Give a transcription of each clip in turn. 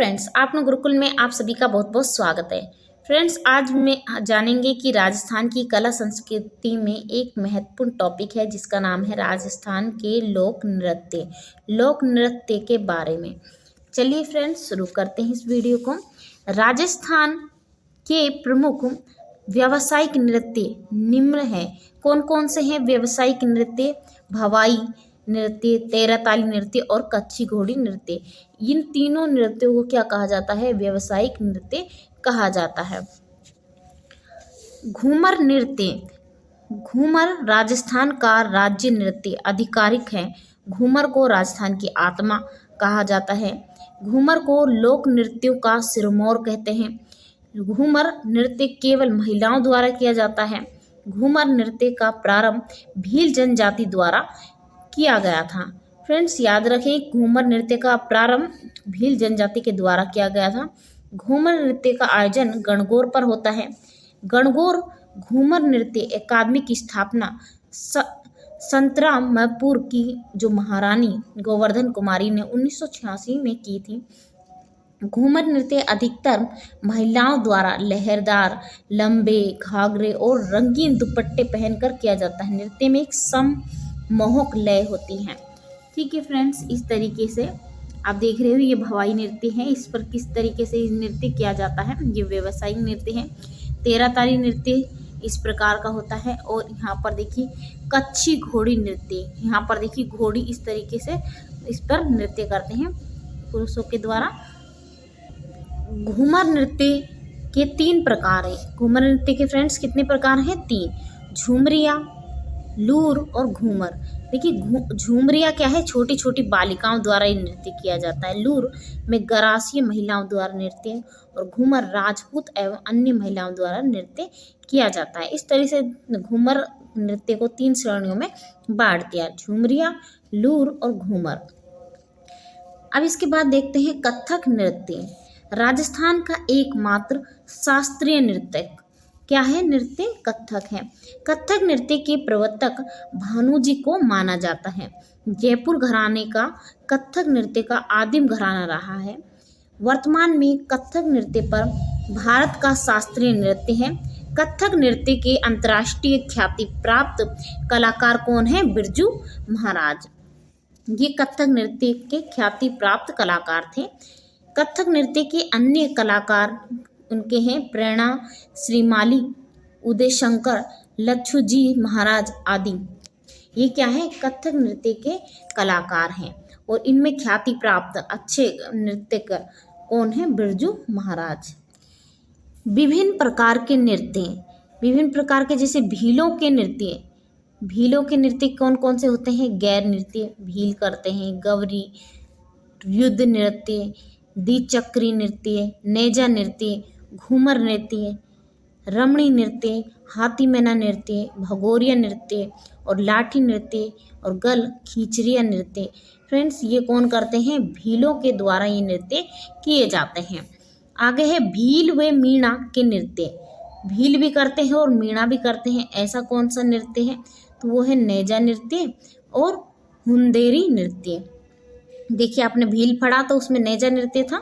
Friends, आपने गुरुकुल में आप सभी का बहुत बहुत स्वागत है। फ्रेंड्स, आज में जानेंगे कि राजस्थान की कला संस्कृति में एक महत्वपूर्ण टॉपिक है जिसका नाम है राजस्थान के लोक नृत्य के बारे में। चलिए फ्रेंड्स, शुरू करते हैं इस वीडियो को। राजस्थान के प्रमुख व्यावसायिक नृत्य निम्न है। कौन कौन से हैं व्यावसायिक नृत्य? भवाई नृत्य, तेरह ताली नृत्य और कच्ची घोड़ी नृत्य। इन तीनों नृत्यों को क्या कहा जाता है? व्यावसायिक नृत्य कहा जाता है। घूमर नृत्य। घूमर राजस्थान का राज्य नृत्य आधिकारिक है। घूमर को राजस्थान की आत्मा कहा जाता है। घूमर को लोक नृत्यों का सिरमौर कहते हैं। घूमर नृत्य केवल महिलाओं द्वारा किया जाता है। घूमर नृत्य का प्रारंभ भील जनजाति द्वारा किया गया था। फ्रेंड्स, याद रखें, घूमर नृत्य का प्रारंभ भील जनजाति के द्वारा किया गया था। घूमर नृत्य का आयोजन गणगौर पर होता है। गणगौर घूमर नृत्य अकादमी की स्थापना संतरामपुर की जो महारानी गोवर्धन कुमारी ने 1986 में की थी। घूमर नृत्य अधिकतर महिलाओं द्वारा लहरदार, लंबे घाघरे और रंगीन दुपट्टे पहनकर किया जाता है। नृत्य में एक मोहक लय होती है। ठीक है फ्रेंड्स, इस तरीके से आप देख रहे हो ये भवाई नृत्य है। इस पर किस तरीके से नृत्य किया जाता है, ये व्यावसायिक नृत्य है। तेरह ताली नृत्य इस प्रकार का होता है। और यहाँ पर देखिए कच्ची घोड़ी नृत्य। यहाँ पर देखिए घोड़ी इस तरीके से इस पर नृत्य करते हैं पुरुषों के द्वारा। घूमर नृत्य के 3 प्रकार है। घूमर नृत्य के फ्रेंड्स कितने प्रकार हैं? 3। झूमरिया, लूर और घूमर। देखिए झूमरिया क्या है? छोटी छोटी बालिकाओं द्वारा ये नृत्य किया जाता है। लूर में गरासिया महिलाओं द्वारा नृत्य और घूमर राजपूत एवं अन्य महिलाओं द्वारा नृत्य किया जाता है। इस तरह से घूमर नृत्य को 3 श्रेणियों में बांट दिया: झूमरिया, लूर और घूमर। अब इसके बाद देखते हैं कथक नृत्य। राजस्थान का एकमात्र शास्त्रीय नृत्य क्या है? नृत्य कथक है। कथक नृत्य के प्रवर्तक भानु जी को माना जाता है। जयपुर घराने का कथक नृत्य का आदिम घराना रहा है। वर्तमान में कथक नृत्य पर भारत का शास्त्रीय नृत्य है। कथक नृत्य के अंतर्राष्ट्रीय ख्याति प्राप्त कलाकार कौन है? बिरजू महाराज। ये कथक नृत्य के ख्याति प्राप्त कलाकार थे। कथक नृत्य के अन्य कलाकार उनके हैं प्रेरणा श्रीमाली, उदय शंकर, लच्छू जी महाराज आदि। ये क्या है? कथक नृत्य के कलाकार हैं। और इनमें ख्याति प्राप्त अच्छे नृत्यकार कौन है? बिरजू महाराज। विभिन्न प्रकार के नृत्य, विभिन्न प्रकार के जैसे भीलों के नृत्य। भीलों के नृत्य कौन कौन से होते हैं? गैर नृत्य भील करते हैं, गवरी, युद्ध नृत्य, द्विचक्री नृत्य, नेजा नृत्य, घूमर नृत्य, रमणी नृत्य, हाथी मैना नृत्य, भगोरिया नृत्य और लाठी नृत्य और गल खींचरिया नृत्य। फ्रेंड्स, ये कौन करते हैं? भीलों के द्वारा ये नृत्य किए जाते हैं। आगे है भील व मीणा के नृत्य। भील भी करते हैं और मीणा भी करते हैं। ऐसा कौन सा नृत्य है? तो वो है नेजा नृत्य और हुंदेरी नृत्य। देखिए आपने भील पढ़ा तो उसमें नेजा नृत्य था।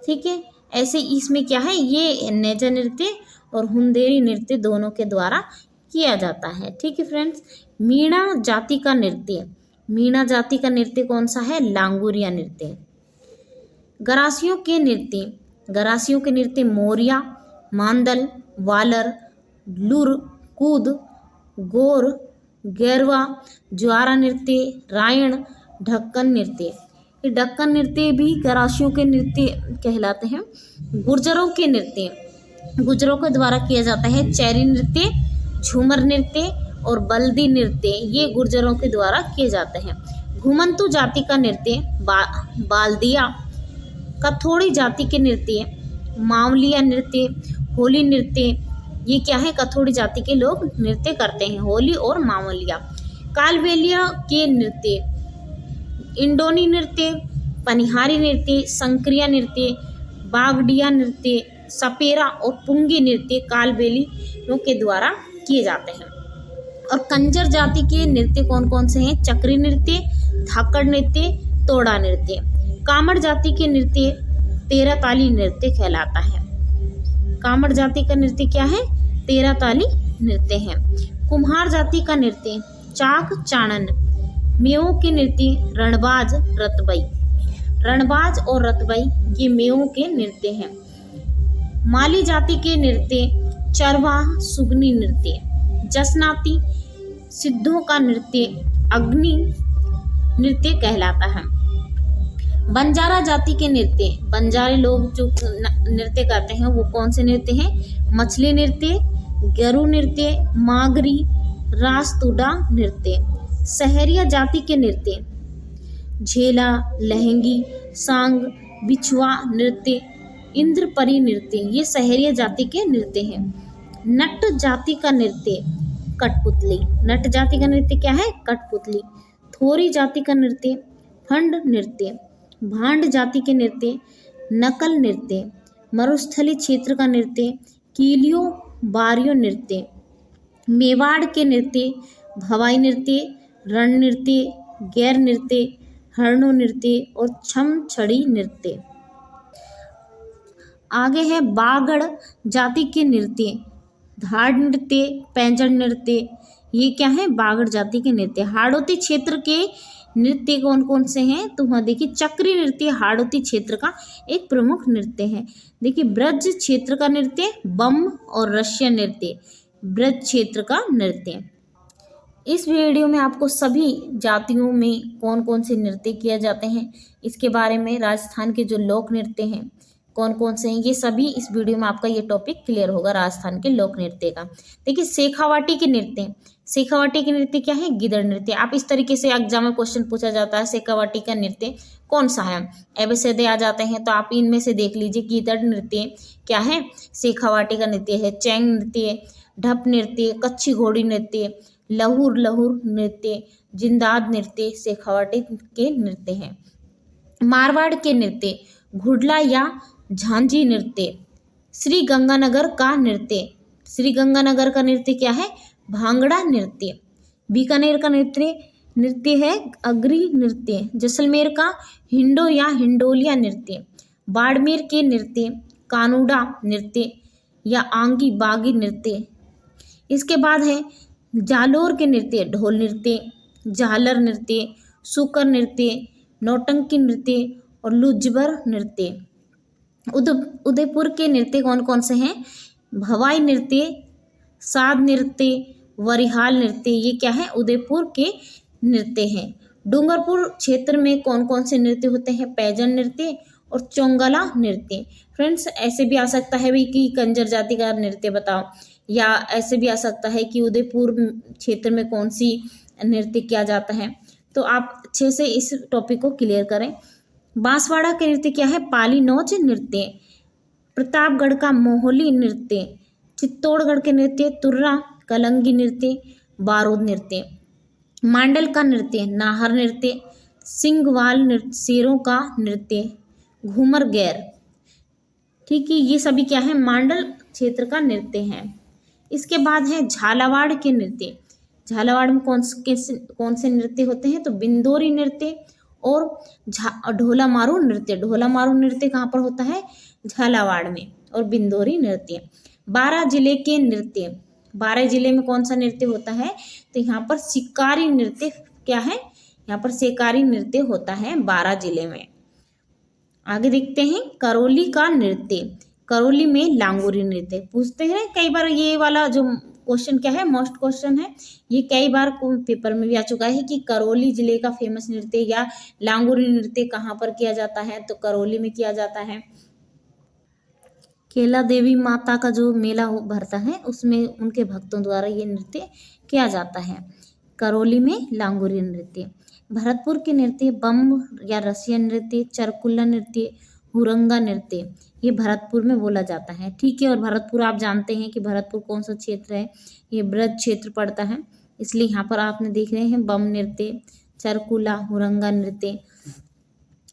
ठीक है, ऐसे इसमें क्या है? ये नेजा नृत्य और हुंदेरी नृत्य दोनों के द्वारा किया जाता है। ठीक है फ्रेंड्स, मीणा जाति का नृत्य। मीणा जाति का नृत्य कौन सा है? लांगुरिया नृत्य। गरासियों के नृत्य। गरासियों के नृत्य मोरिया, मांदल, वालर, लुर, कूद, गोर, गैरवा, ज्वारा नृत्य, रायण, ढक्कन नृत्य। ये ढक्कन नृत्य भी गरासियों के नृत्य कहलाते हैं। गुर्जरों के नृत्य, गुर्जरों के द्वारा किया जाता है चैरी नृत्य, झूमर नृत्य और बल्दी नृत्य। ये गुर्जरों के द्वारा किए जाते हैं। घुमंतु जाति का नृत्य बाल्दिया, कथोड़ी जाति के नृत्य मावलिया नृत्य, होली नृत्य। ये क्या है? कथोड़ी जाति के लोग नृत्य करते हैं, होली और मावलिया। कालबेलिया के नृत्य इंडोनी नृत्य, पनिहारी नृत्य, संक्रिया नृत्य, बागडिया नृत्य, सपेरा और पुंगी नृत्य कालबेलियों के द्वारा किए जाते हैं। और कंजर जाति के नृत्य कौन कौन से हैं? चक्री नृत्य, धाकड़ नृत्य, तोड़ा नृत्य। कामड़ जाति के नृत्य तेरह ताली नृत्य कहलाता है। कामड़ जाति का नृत्य क्या है? तेरह ताली नृत्य है। कुम्हार जाति का नृत्य चाक चाणन। मेवों के नृत्य रणबाज रतबई। रणबाज और रतबई ये मेवों के नृत्य हैं। माली जाति के नृत्य चरवाह सुगनी नृत्य। जसनाती सिद्धों का नृत्य अग्नि नृत्य कहलाता है। बंजारा जाति के नृत्य, बंजारे लोग जो नृत्य करते हैं वो कौन से नृत्य हैं? मछली नृत्य, गरु नृत्य, मागरी, रास्तुडा नृत्य। सहरिया जाति के नृत्य झेला, लहंगी, सांग, बिछुआ नृत्य, इंद्रपरी नृत्य, ये सहरिया जाति के नृत्य हैं। नट जाति का नृत्य कठपुतली। नट जाति का नृत्य क्या है? कठपुतली। थोरी जाति का नृत्य फंड नृत्य। भांड जाति के नृत्य नकल नृत्य। मरुस्थली क्षेत्र का नृत्य कीलियो बारियो नृत्य। मेवाड़ के नृत्य भवाई नृत्य, रण नृत्य, गैर नृत्य, हरणो नृत्य और छम छड़ी नृत्य। आगे है बागड़ जाति के नृत्य धाड़ नृत्य, पैंजण नृत्य, ये क्या है? बागड़ जाति के नृत्य। हाड़ौती क्षेत्र के नृत्य कौन कौन से हैं? तो वहाँ देखिए चक्री नृत्य हाड़ौती क्षेत्र का एक प्रमुख नृत्य है। देखिए ब्रज क्षेत्र का नृत्य बम और रशियन नृत्य, ब्रज क्षेत्र का नृत्य। इस वीडियो में आपको सभी जातियों में कौन कौन से नृत्य किए जाते हैं इसके बारे में, राजस्थान के जो लोक नृत्य हैं कौन कौन से हैं, ये सभी इस वीडियो में आपका ये टॉपिक क्लियर होगा राजस्थान के लोक नृत्य का। देखिए शेखावाटी के नृत्य, शेखावाटी के नृत्य क्या है? गिदड़ नृत्य। आप इस तरीके से एग्जाम में क्वेश्चन पूछा जाता है शेखावाटी का नृत्य कौन सा है, एबीसीडी आ जाते हैं तो आप इनमें से देख लीजिए। गिदड़ नृत्य क्या है? शेखावाटी का नृत्य है। चैंग नृत्य, ढप नृत्य, कच्ची घोड़ी नृत्य, लहुर लहुर नृत्य, जिंदाद नृत्य शेखावाटी के नृत्य हैं। मारवाड़ के नृत्य घुड़ला या झांझी नृत्य। श्री गंगानगर का नृत्य, श्री गंगानगर का नृत्य क्या है? भांगड़ा नृत्य। बीकानेर का नृत्य है अगरी नृत्य। जैसलमेर का हिंडो या हिंडोलिया नृत्य। बाड़मेर के नृत्य कानूड़ा नृत्य या आंगी बागी नृत्य। इसके बाद है जालोर के नृत्य ढोल नृत्य, झालर नृत्य, सुकर नृत्य, नौटंकी नृत्य और लुजबर नृत्य। उदयपुर के नृत्य कौन कौन से हैं? भवाई नृत्य, साध नृत्य, वरिहाल नृत्य, ये क्या है? उदयपुर के नृत्य हैं। डूंगरपुर क्षेत्र में कौन कौन से नृत्य होते हैं? पैजन नृत्य और चोंगला नृत्य। फ्रेंड्स ऐसे भी आ सकता है भी कि कंजर जाति का नृत्य बताओ, या ऐसे भी आ सकता है कि उदयपुर क्षेत्र में कौन सी नृत्य किया जाता है, तो आप अच्छे से इस टॉपिक को क्लियर करें। बांसवाड़ा के नृत्य क्या है? पाली नौच नृत्य। प्रतापगढ़ का मोहली नृत्य। चित्तौड़गढ़ के नृत्य तुर्रा, कलंगी नृत्य, बारूद नृत्य। मांडल का नृत्य नाहर नृत्य। सिंगवाल नृत्य शेरों का नृत्य, घूमर गैर। ठीक है, ये सभी क्या है? मांडल क्षेत्र का नृत्य है। इसके बाद है झालावाड़ के नृत्य। झालावाड़ में कौन से नृत्य होते हैं? तो बिंदोरी नृत्य और ढोला मारू नृत्य। ढोला मारू नृत्य कहाँ पर होता है? झालावाड़ में। और बिंदोरी नृत्य। बारां जिले के नृत्य, बारां जिले में कौन सा नृत्य होता है? तो यहाँ पर शिकारी नृत्य क्या है? यहाँ पर शिकारी नृत्य होता है बारां जिले में। आगे देखते हैं करौली का नृत्य। करौली में लांगुरी नृत्य पूछते हैं कई बार। ये वाला जो क्वेश्चन क्या है? मोस्ट क्वेश्चन है। ये कई बार पेपर में भी आ चुका है कि करौली जिले का फेमस नृत्य या लांगुरी नृत्य कहाँ पर किया जाता है? तो करौली में किया जाता है। केला देवी माता का जो मेला भरता है उसमें उनके भक्तों द्वारा ये नृत्य किया जाता है। करौली में लांगुरी नृत्य। भरतपुर के नृत्य बम या रसियन नृत्य, चरकुल्ला नृत्य, हुरंगा नृत्य, ये भरतपुर में बोला जाता है। ठीक है, और भरतपुर आप जानते हैं कि भरतपुर कौन सा क्षेत्र है? ये ब्रज क्षेत्र पड़ता है, इसलिए यहाँ पर आपने देख रहे हैं बम नृत्य, चरकुला, हुरंगा नृत्य।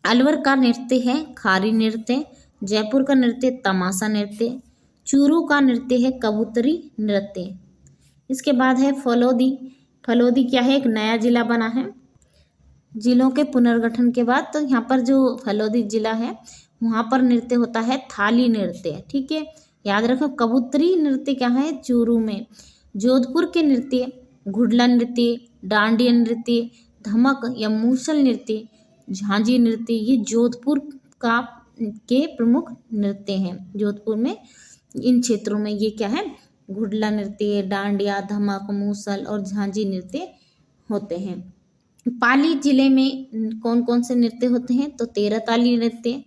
अलवर का नृत्य है खारी नृत्य। जयपुर का नृत्य तमाशा नृत्य। चूरू का नृत्य है कबूतरी नृत्य। इसके बाद है फलोदी। फलोदी क्या है? एक नया जिला बना है जिलों के पुनर्गठन के बाद। तो यहाँ पर जो फलोदी जिला है वहाँ पर नृत्य होता है थाली नृत्य। ठीक है, याद रखो। कबूतरी नृत्य क्या है? चूरू में। जोधपुर के नृत्य घुड़ला नृत्य, डांडिया नृत्य, धमक या मूसल नृत्य, झांझी नृत्य, ये जोधपुर का के प्रमुख नृत्य हैं। जोधपुर में इन क्षेत्रों में ये क्या है? घुड़ला नृत्य, डांडिया, धमक, मूसल और झांझी नृत्य होते हैं। पाली जिले में कौन कौन से नृत्य होते हैं? तो तेरहताली नृत्य,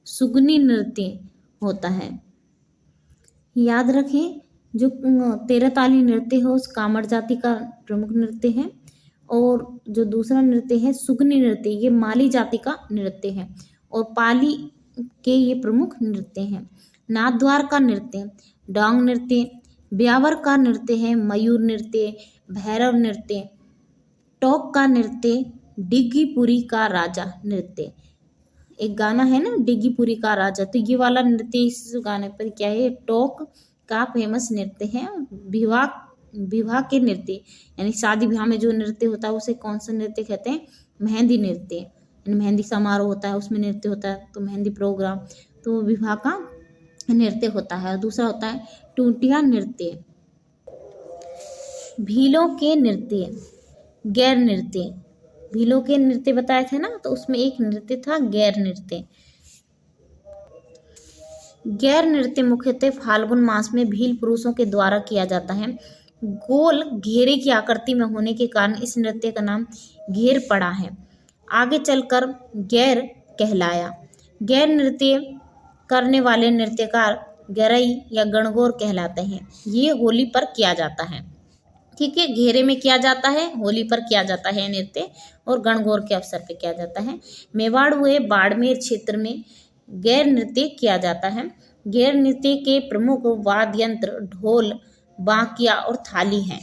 सुगनी नृत्य होता है। याद रखें, जो तेरहताली नृत्य है उस कामर जाति का प्रमुख नृत्य है, और जो दूसरा नृत्य है सुगनी नृत्य, ये माली जाति का नृत्य है, और पाली के ये प्रमुख नृत्य हैं। नाथद्वार का नृत्य डांग नृत्य, ब्यावर का नृत्य है मयूर नृत्य, भैरव नृत्य, टोक का नृत्य डिग्गीपुरी का राजा नृत्य। एक गाना है ना डिग्गीपुरी का राजा, तो ये वाला नृत्य इस गाने पर क्या है? टोक का फेमस नृत्य है। विवाह के नृत्य यानी शादी ब्याह में जो नृत्य होता है उसे कौन सा नृत्य कहते हैं? मेहंदी नृत्य। यानी मेहंदी समारोह होता है उसमें नृत्य होता है, तो मेहंदी प्रोग्राम, तो विवाह का नृत्य होता है। और दूसरा होता है टूटिया नृत्य। भीलों के नृत्य गैर नृत्य। भीलों के नृत्य बताए थे ना, तो उसमें एक नृत्य था गैर नृत्य। गैर नृत्य मुख्यतः फाल्गुन मास में भील पुरुषों के द्वारा किया जाता है। गोल घेरे की आकृति में होने के कारण इस नृत्य का नाम घेर पड़ा है। आगे चलकर गैर कहलाया। गैर नृत्य करने वाले नृत्यकार गरई या गणगौर कहलाते हैं। ये होली पर किया जाता है। ठीक है, घेरे में किया जाता है, होली पर किया जाता है नृत्य, और गणगौर के अवसर पर किया जाता है। मेवाड़ हुए बाड़मेर क्षेत्र में गैर नृत्य किया जाता है। गैर नृत्य के प्रमुख वाद्य यंत्र ढोल, बांकिया और थाली हैं।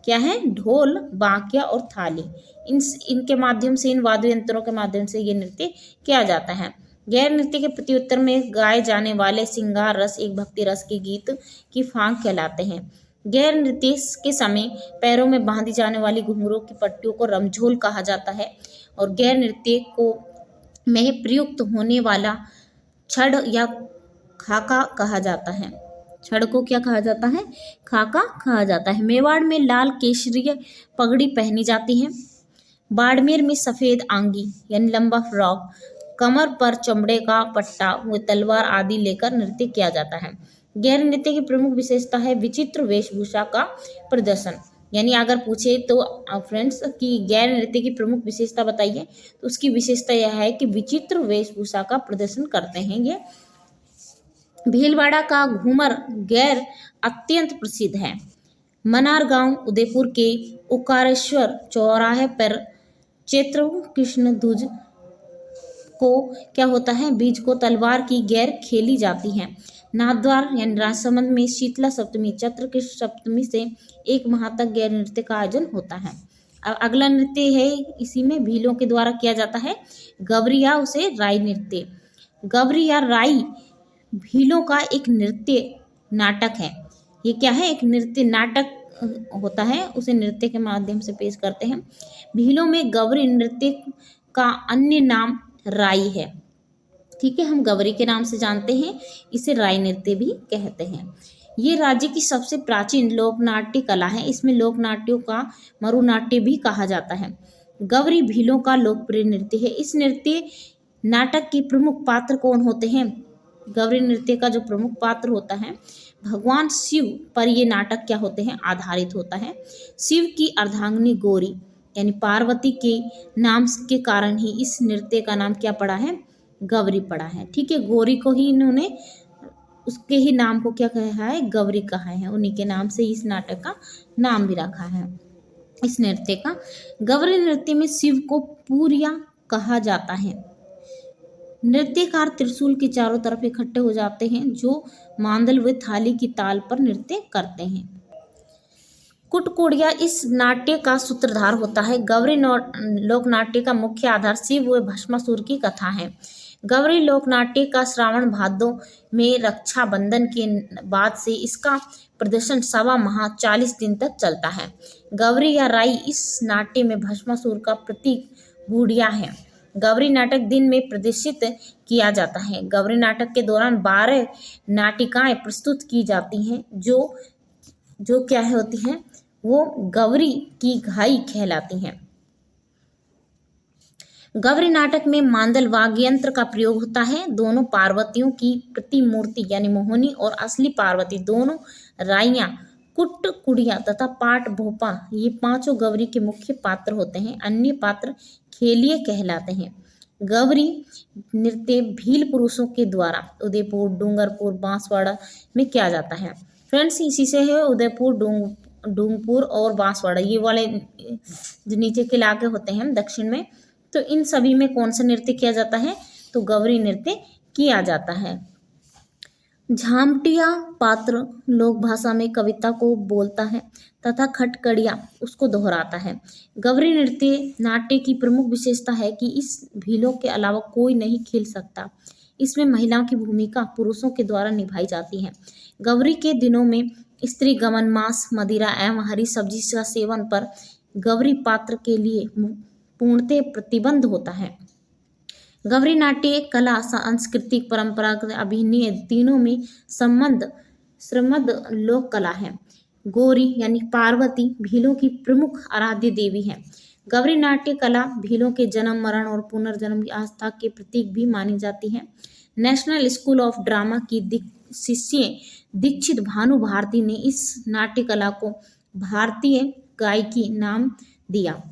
क्या है? ढोल, बांकिया और थाली। इनके माध्यम से, इन वाद्य यंत्रों के माध्यम से ये नृत्य किया जाता है। गैर नृत्य के प्रत्युत्तर में गाए जाने वाले श्रृंगार रस एक भक्ति रस के गीत की फांक कहलाते हैं। गैर नृत्य के समय पैरों में बांधी जाने वाली घुंघरूओं की पट्टियों को रमझोल कहा जाता है, और गैर नृत्य को में प्रयुक्त होने वाला छड़ या खाका कहा जाता है। छड़ को क्या कहा जाता है? खाका कहा जाता है। मेवाड़ में लाल केसरिया पगड़ी पहनी जाती है। बाड़मेर में सफ़ेद आंगी यानी लंबा फ्रॉक, कमर पर चमड़े का पट्टा हुए तलवार आदि लेकर नृत्य किया जाता है। गैर नृत्य की प्रमुख विशेषता है विचित्र वेशभूषा का प्रदर्शन। यानी अगर पूछे तो फ्रेंड्स कि गैर नृत्य की प्रमुख विशेषता बताइए, तो उसकी विशेषता यह है कि विचित्र वेशभूषा का प्रदर्शन करते हैं ये। भीलवाड़ा का घूमर गैर अत्यंत प्रसिद्ध है। मनार गांव उदयपुर के ओकारेश्वर चौराहे पर चैत्र कृष्ण ध्वज को क्या होता है? बीज को तलवार की गैर खेली जाती है। नाथद्वार यानी राजसमंद में शीतला सप्तमी चैत्र कृष्ण सप्तमी से एक माह तक गैर नृत्य का आयोजन होता है। अब अगला नृत्य है, इसी में भीलों के द्वारा किया जाता है गवरी या उसे राई नृत्य। गवरी या राई भीलों का एक नृत्य नाटक है। ये क्या है? एक नृत्य नाटक होता है, उसे नृत्य के माध्यम से पेश करते हैं। भीलों में गवरी नृत्य का अन्य नाम राई है। ठीक है, हम गवरी के नाम से जानते हैं, इसे राई नृत्य भी कहते हैं। ये राज्य की सबसे प्राचीन लोक नाट्य कला है। इसमें लोक नाट्यों का मरुनाट्य भी कहा जाता है। गवरी भीलों का लोकप्रिय नृत्य है। इस नृत्य नाटक के प्रमुख पात्र कौन होते हैं? गवरी नृत्य का जो प्रमुख पात्र होता है, भगवान शिव पर ये नाटक क्या होते हैं? आधारित होता है। शिव की अर्धांगिनी गौरी यानी पार्वती के नाम के कारण ही इस नृत्य का नाम क्या पड़ा है? गवरी पड़ा है। ठीक है, गौरी को ही इन्होंने उसके ही नाम को क्या कहा है? गवरी कहा है। उन्हीं के नाम से इस नाटक का नाम भी रखा है इस नृत्य का। गवरी नृत्य में शिव को पूरिया कहा जाता है। नृत्यकार त्रिशूल के चारों तरफ इकट्ठे हो जाते हैं, जो मांदल व थाली की ताल पर नृत्य करते हैं। कुटकुड़िया इस नाट्य का सूत्रधार होता है। गवरी लोक नाट्य का मुख्य आधार शिव व भस्मासुर की कथा है। गवरी लोक नाट्य का श्रावण भादों में रक्षाबंधन के बाद से इसका प्रदर्शन सवा माह 40 दिन तक चलता है। गवरी या राई इस नाट्य में भस्मासुर का प्रतीक बूढ़िया है। गौरी नाटक दिन में प्रदर्शित किया जाता है। गौरी नाटक के दौरान 12 नाटिकाएं प्रस्तुत की जाती हैं जो जो क्या होती हैं, वो गौरी की घाई कहलाती हैं। गौरी नाटक में मांदल वाद्य यंत्र का प्रयोग होता है। दोनों पार्वतियों की प्रतिमूर्ति यानी मोहिनी और असली पार्वती दोनों राइयां, कुट्टकुड़िया तथा पाट भोपा ये पांचों गौरी के मुख्य पात्र होते हैं। अन्य पात्र खेलिए कहलाते हैं। गौरी नृत्य भील पुरुषों के द्वारा उदयपुर, डूंगरपुर, बांसवाड़ा में किया जाता है। फ्रेंड्स, इसी से है उदयपुर, डूंगरपुर और बांसवाड़ा, ये वाले जो नीचे के इलाके होते हैं दक्षिण में, तो इन सभी में कौन सा नृत्य किया जाता है, तो गौरी नृत्य किया जाता है। झामटिया पात्र लोक भाषा में कविता को बोलता है तथा खटकड़िया उसको दोहराता है। गौरी नृत्य नाट्य की प्रमुख विशेषता है कि इस भीलों के अलावा कोई नहीं खेल सकता। इसमें महिलाओं की भूमिका पुरुषों के द्वारा निभाई जाती है। गौरी के दिनों में स्त्री गमन, मांस, मदिरा एवं हरी सब्जी का सेवन पर गौरी पात्र के लिए पूर्णतः प्रतिबंध होता है। गौरी नाट्य कला, सांस्कृतिक, परंपरागत, अभिनय तीनों में समृद्ध लोक कला है। गौरी यानी पार्वती भीलों की प्रमुख आराध्य देवी है। गौरी नाट्य कला भीलों के जन्म, मरण और पुनर्जन्म की आस्था के प्रतीक भी मानी जाती है। नेशनल स्कूल ऑफ ड्रामा की शिष्य दीक्षित भानु भारती ने इस नाट्य कला को भारतीय गायकी नाम दिया।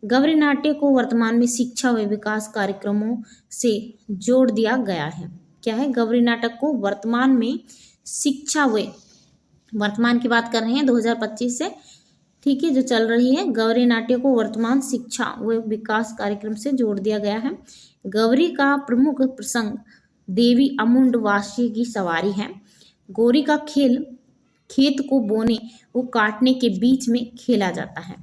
गौरी नाट्य को वर्तमान में शिक्षा व विकास कार्यक्रमों से जोड़ दिया गया है। क्या है, गौरी नाटक को वर्तमान में शिक्षा व, वर्तमान की बात कर रहे हैं 2025 से, ठीक है, जो चल रही है, गौरी नाट्य को वर्तमान शिक्षा व विकास कार्यक्रम से जोड़ दिया गया है। गौरी का प्रमुख प्रसंग देवी अमुंडवासी की सवारी है। गौरी का खेल खेत को बोने व काटने के बीच में खेला जाता है।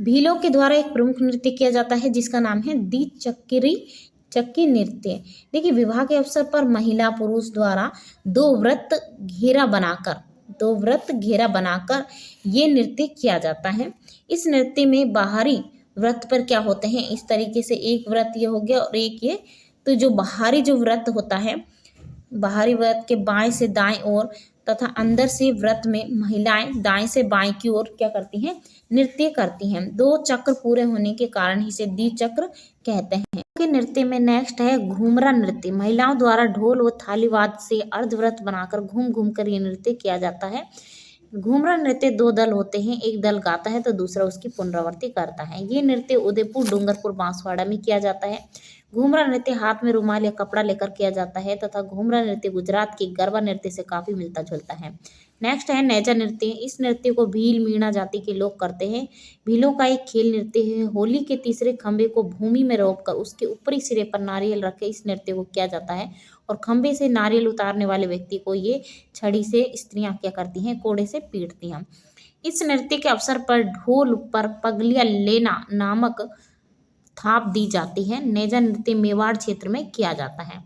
भीलों के द्वारा एक प्रमुख नृत्य किया जाता है जिसका नाम है दी चक्की नृत्य। देखिए, विवाह के अवसर पर महिला पुरुष द्वारा दो व्रत घेरा बनाकर ये नृत्य किया जाता है। इस नृत्य में बाहरी व्रत पर क्या होते हैं, इस तरीके से एक व्रत ये हो गया और एक ये, तो जो बाहरी जो व्रत होता है, बाहरी व्रत के बाएं से दाएं ओर तथा अंदर से व्रत में महिलाएं दाएं से बाएं की ओर क्या करती हैं, नृत्य करती हैं। 2 चक्र पूरे होने के कारण इसे द्विचक्र कहते हैं। के नृत्य में नेक्स्ट है घूमरा नृत्य। महिलाओं द्वारा ढोल व थालीवाद से अर्धव्रत बनाकर घूम घूम कर ये नृत्य किया जाता है। घूमरा नृत्य 2 दल होते हैं, एक दल गाता है तो दूसरा उसकी पुनरावृत्ति करता है। ये नृत्य उदयपुर, डूंगरपुर, बांसवाड़ा में किया जाता है। घूमरा नृत्य हाथ में रुमाल या कपड़ा लेकर किया जाता है तथा घूमरा नृत्य गुजरात के गरबा नृत्य से काफी मिलता जुलता है। नेक्स्ट है नेजा नृत्य। इस नृत्य को भील मीणा जाति के लोग करते हैं। भीलों का एक खेल नृत्य है। होली के तीसरे खंभे को भूमि में रोपकर उसके ऊपरी सिरे पर नारियल रख के इस नृत्य को किया जाता है और खंभे से नारियल उतारने वाले व्यक्ति को ये छड़ी से स्त्रियां क्या करती हैं, कोड़े से पीटती हैं। इस नृत्य के अवसर पर ढोल पर पगलिया लेना नामक थाप दी जाती है। नेजा नृत्य मेवाड़ क्षेत्र में किया जाता है।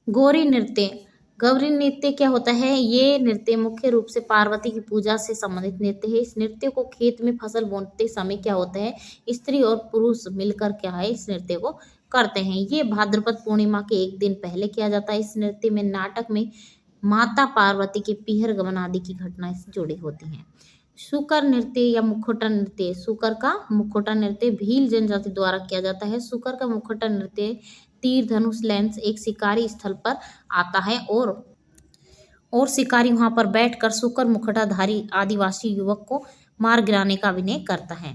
गौरी नृत्य। गौरी नृत्य क्या होता है, ये नृत्य मुख्य रूप से पार्वती की पूजा से संबंधित नृत्य है। इस नृत्य को खेत में फसल बोते समय क्या होता है, स्त्री और पुरुष मिलकर क्या है इस नृत्य को करते हैं। ये भाद्रपद पूर्णिमा के एक दिन पहले किया जाता है। इस नृत्य में नाटक में माता पार्वती के पीहर गमन आदि की घटनाएं जुड़ी होती हैं। सुकर नृत्य या मुखौटा नृत्य। सुकर का मुखौटा नृत्य भील जनजाति द्वारा किया जाता है। सुकर का मुखौटा नृत्य तीर, धनुष, लेंस एक शिकारी स्थल पर आता है और शिकारी वहां पर बैठकर सुकर मुखौटाधारी आदिवासी युवक को मार गिराने का अभिनय करता है।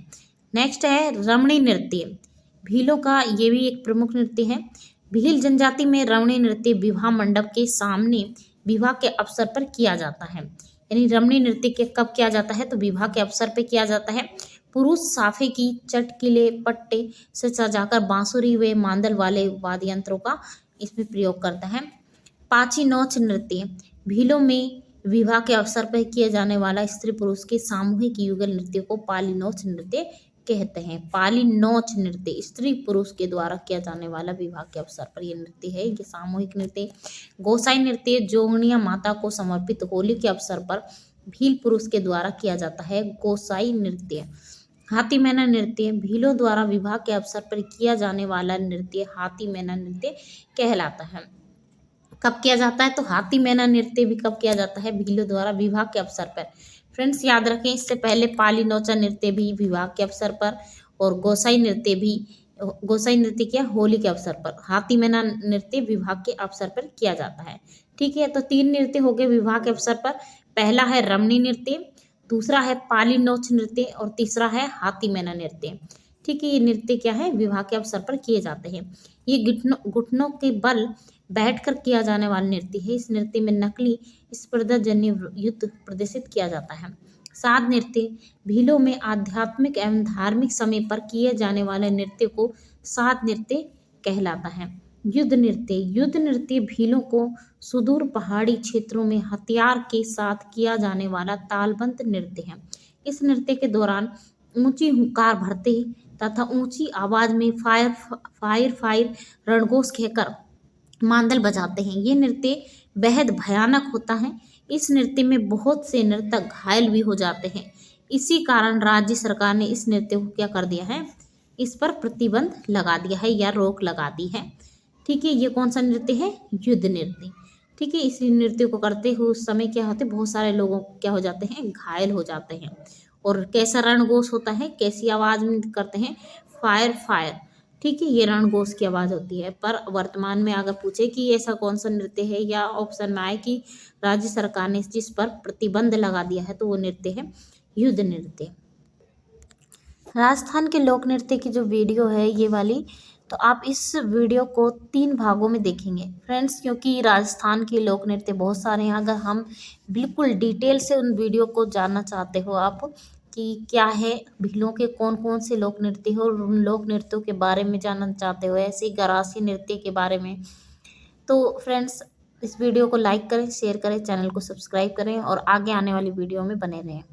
नेक्स्ट है रमणी नृत्य। भीलों का ये भी एक प्रमुख नृत्य है। भील जनजाति में रमणी नृत्य विवाह मंडप के सामने विवाह के अवसर पर किया जाता है। यानी रमणी नृत्य के कब किया जाता है, तो विवाह के अवसर पर किया जाता है। पुरुष साफे की चटकीले पट्टे से सजाकर बांसुरी व मांदल वाले वाद्य यंत्रों का इसमें प्रयोग करता है। पाची नौच नृत्य। भीलों में विवाह के अवसर पर किए जाने वाला स्त्री पुरुष के सामूहिक युगल नृत्य को पाली नौच नृत्य कहते हैं। पाली नौच नृत्य स्त्री पुरुष के द्वारा किया जाने वाला विवाह के अवसर पर यह नृत्य है, ये सामूहिक नृत्य। गोसाई नृत्य जोगनिया माता को समर्पित होली के अवसर पर भील पुरुष के द्वारा किया जाता है। गोसाई नृत्य हाथी मैना नृत्य भीलों द्वारा विवाह के अवसर पर किया जाने वाला नृत्य हाथी मैना नृत्य कहलाता है। कब किया जाता है? तो हाथी मैना नृत्य भी कब किया जाता है? भीलों द्वारा विवाह के अवसर पर। फ्रेंड्स याद रखें, इससे पहले पाली नौचा नृत्य भी विवाह के अवसर पर, और गोसाई नृत्य क्या? होली के अवसर पर। हाथी मैना नृत्य विवाह के अवसर पर किया जाता है। ठीक है, तो 3 नृत्य हो गए विवाह के अवसर पर। पहला है रमणी नृत्य, दूसरा है पाली नौच नृत्य, और तीसरा है हाथी मैना नृत्य। ठीक है, ये नृत्य क्या है? विवाह के अवसर पर किए जाते हैं। ये घुटनों के बल बैठकर किया जाने वाला नृत्य है। इस नृत्य में नकली स्पर्धाजन्य युद्ध प्रदर्शित किया जाता है। साध नृत्य भीलों में आध्यात्मिक एवं धार्मिक समय पर किए जाने वाले नृत्य को साध नृत्य कहलाता है। युद्ध नृत्य भीलों को सुदूर पहाड़ी क्षेत्रों में हथियार के साथ किया जाने वाला तालबद्ध नृत्य है। इस नृत्य के दौरान ऊंची हुंकार भरते तथा ऊंची आवाज में फायर रणघोष कहकर मांदल बजाते हैं। ये नृत्य बेहद भयानक होता है। इस नृत्य में बहुत से नर्तक घायल भी हो जाते हैं। इसी कारण राज्य सरकार ने इस नृत्य को क्या कर दिया है? इस पर प्रतिबंध लगा दिया है या रोक लगा दी है। ठीक है, ये कौन सा नृत्य है? युद्ध नृत्य। ठीक है, इस नृत्य को करते हुए उस समय क्या होते? बहुत सारे लोगों क्या हो जाते हैं? घायल हो जाते हैं। और कैसा रणघोष होता है? कैसी आवाज में करते हैं? फायर। ठीक है, ये रणघोष की आवाज होती है। पर वर्तमान में अगर पूछे कि ऐसा कौन सा नृत्य है, या ऑप्शन में आए कि राज्य सरकार ने जिस पर प्रतिबंध लगा दिया है, तो वो नृत्य है युद्ध नृत्य। राजस्थान के लोक नृत्य की जो वीडियो है ये वाली, तो आप इस वीडियो को 3 भागों में देखेंगे फ्रेंड्स, क्योंकि राजस्थान के लोक नृत्य बहुत सारे हैं। अगर हम बिल्कुल डिटेल से उन वीडियो को जानना चाहते हो आप कि क्या है भीलों के कौन कौन से लोक नृत्य हो, और उन लोक नृत्यों के बारे में जानना चाहते हो, ऐसे ही गरासी नृत्य के बारे में, तो फ्रेंड्स इस वीडियो को लाइक करें, शेयर करें, चैनल को सब्सक्राइब करें और आगे आने वाली वीडियो में बने रहें।